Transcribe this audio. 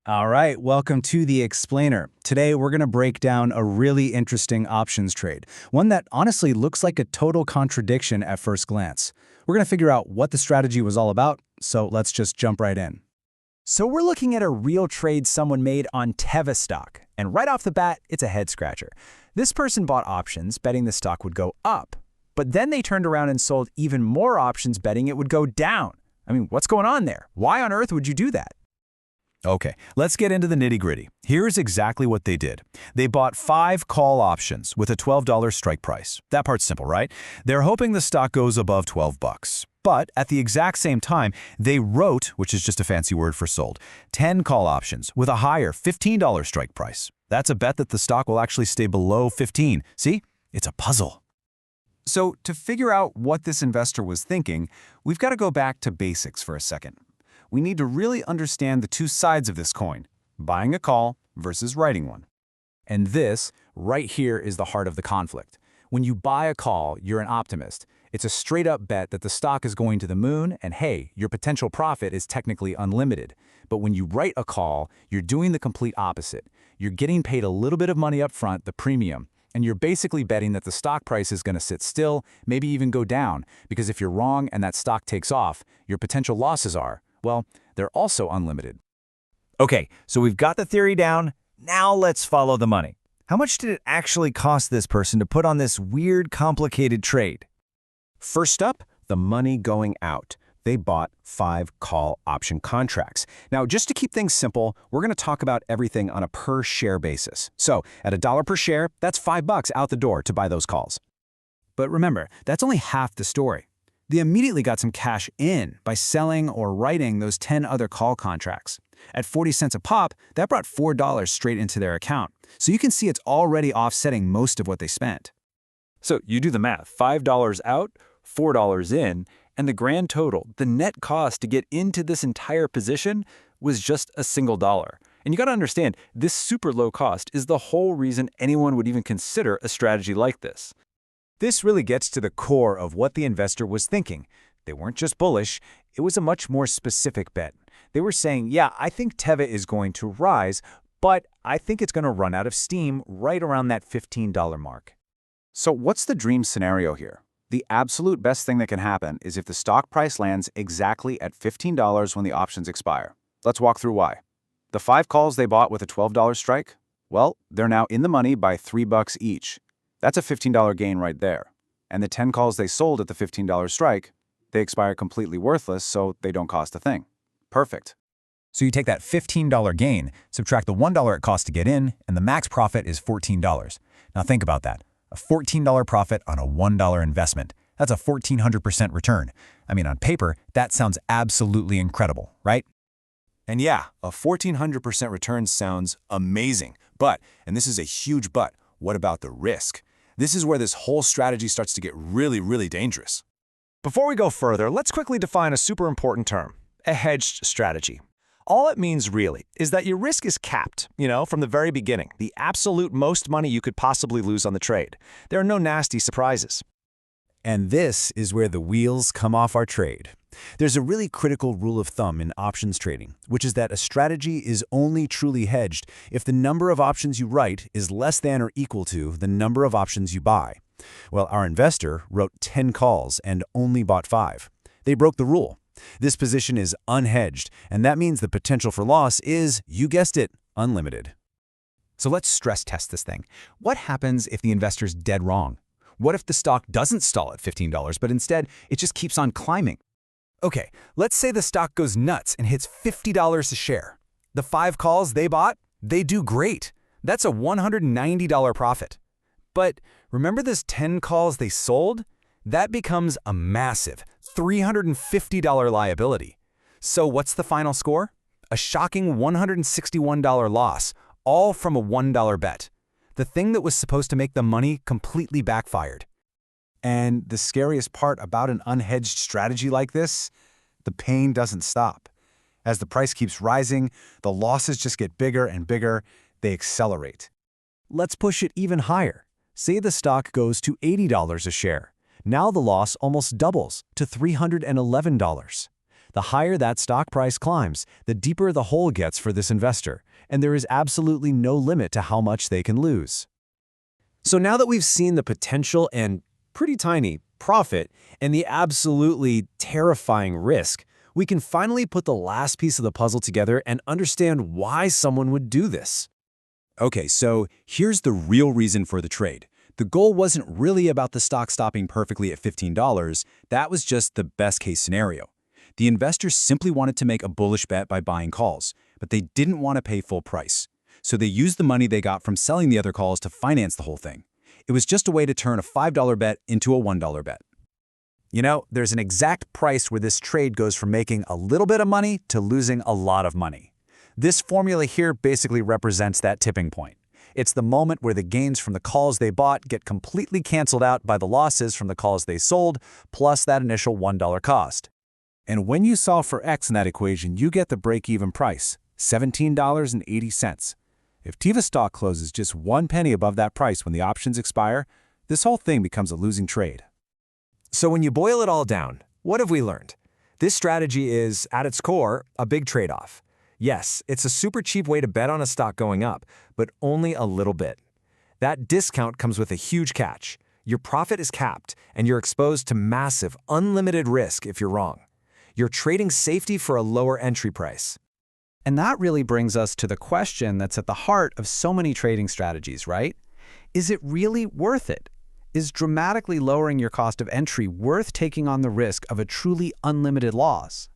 All right, welcome to The Explainer. Today, we're going to break down a really interesting options trade, one that honestly looks like a total contradiction at first glance. We're going to figure out what the strategy was all about, so let's just jump right in. So we're looking at a real trade someone made on Teva stock, and right off the bat, it's a head-scratcher. This person bought options, betting the stock would go up, but then they turned around and sold even more options, betting it would go down. I mean, what's going on there? Why on earth would you do that? Okay, let's get into the nitty-gritty. Here's exactly what they did. They bought 5 call options with a $12 strike price. That part's simple, right? They're hoping the stock goes above $12. But at the exact same time, they wrote, which is just a fancy word for sold, 10 call options with a higher $15 strike price. That's a bet that the stock will actually stay below 15. See? It's a puzzle. So to figure out what this investor was thinking, we've got to go back to basics for a second. We need to really understand the two sides of this coin, buying a call versus writing one. And this, right here, is the heart of the conflict. When you buy a call, you're an optimist. It's a straight-up bet that the stock is going to the moon, and hey, your potential profit is technically unlimited. But when you write a call, you're doing the complete opposite. You're getting paid a little bit of money up front, the premium, and you're basically betting that the stock price is going to sit still, maybe even go down, because if you're wrong and that stock takes off, your potential losses are, well, they're also unlimited. Okay, so we've got the theory down. Now let's follow the money. How much did it actually cost this person to put on this weird, complicated trade? First up, the money going out. They bought 5 call option contracts. Now, just to keep things simple, we're going to talk about everything on a per-share basis. So, at $1 per share, that's $5 out the door to buy those calls. But remember, that's only half the story. They immediately got some cash in by selling or writing those 10 other call contracts. At 40 cents a pop, that brought $4 straight into their account. So you can see it's already offsetting most of what they spent. So you do the math, $5 out, $4 in, and the grand total, the net cost to get into this entire position was just a single dollar. And you got to understand, this super low cost is the whole reason anyone would even consider a strategy like this. This really gets to the core of what the investor was thinking. They weren't just bullish, it was a much more specific bet. They were saying, yeah, I think Teva is going to rise, but I think it's going to run out of steam right around that $15 mark. So what's the dream scenario here? The absolute best thing that can happen is if the stock price lands exactly at $15 when the options expire. Let's walk through why. The 5 calls they bought with a $12 strike? Well, they're now in the money by $3 each. That's a $15 gain right there. And the 10 calls they sold at the $15 strike, they expire completely worthless, so they don't cost a thing. Perfect. So you take that $15 gain, subtract the $1 it costs to get in, and the max profit is $14. Now think about that. A $14 profit on a $1 investment. That's a 1,400% return. I mean, on paper, that sounds absolutely incredible, right? And yeah, a 1,400% return sounds amazing. But, and this is a huge but, what about the risk? This is where this whole strategy starts to get really, really dangerous. Before we go further, let's quickly define a super important term, a hedged strategy. All it means really is that your risk is capped, from the very beginning, the absolute most money you could possibly lose on the trade. There are no nasty surprises. And this is where the wheels come off our trade. There's a really critical rule of thumb in options trading, which is that a strategy is only truly hedged if the number of options you write is less than or equal to the number of options you buy. Well, our investor wrote 10 calls and only bought 5. They broke the rule. This position is unhedged, and that means the potential for loss is, you guessed it, unlimited. So let's stress test this thing. What happens if the investor's dead wrong? What if the stock doesn't stall at $15, but instead it just keeps on climbing? Okay, let's say the stock goes nuts and hits $50 a share. The 5 calls they bought, they do great. That's a $190 profit. But remember those 10 calls they sold? That becomes a massive $350 liability. So what's the final score? A shocking $161 loss, all from a $1 bet. The thing that was supposed to make the money completely backfired. And the scariest part about an unhedged strategy like this, the pain doesn't stop. As the price keeps rising, the losses just get bigger and bigger. They accelerate. Let's push it even higher. Say the stock goes to $80 a share. Now the loss almost doubles to $311. The higher that stock price climbs, the deeper the hole gets for this investor, and there is absolutely no limit to how much they can lose. So now that we've seen the potential and pretty tiny profit and the absolutely terrifying risk, we can finally put the last piece of the puzzle together and understand why someone would do this. Okay, so here's the real reason for the trade. The goal wasn't really about the stock stopping perfectly at $15. That was just the best-case scenario. The investors simply wanted to make a bullish bet by buying calls, but they didn't want to pay full price. So they used the money they got from selling the other calls to finance the whole thing. It was just a way to turn a $5 bet into a $1 bet. You know, there's an exact price where this trade goes from making a little bit of money to losing a lot of money. This formula here basically represents that tipping point. It's the moment where the gains from the calls they bought get completely canceled out by the losses from the calls they sold, plus that initial $1 cost. And when you solve for X in that equation, you get the break-even price, $17.80. If Tiva stock closes just 1 penny above that price when the options expire, this whole thing becomes a losing trade. So when you boil it all down, what have we learned? This strategy is, at its core, a big trade-off. Yes, it's a super cheap way to bet on a stock going up, but only a little bit. That discount comes with a huge catch. Your profit is capped, and you're exposed to massive, unlimited risk if you're wrong. You're trading safety for a lower entry price. And that really brings us to the question that's at the heart of so many trading strategies, right? Is it really worth it? Is dramatically lowering your cost of entry worth taking on the risk of a truly unlimited loss?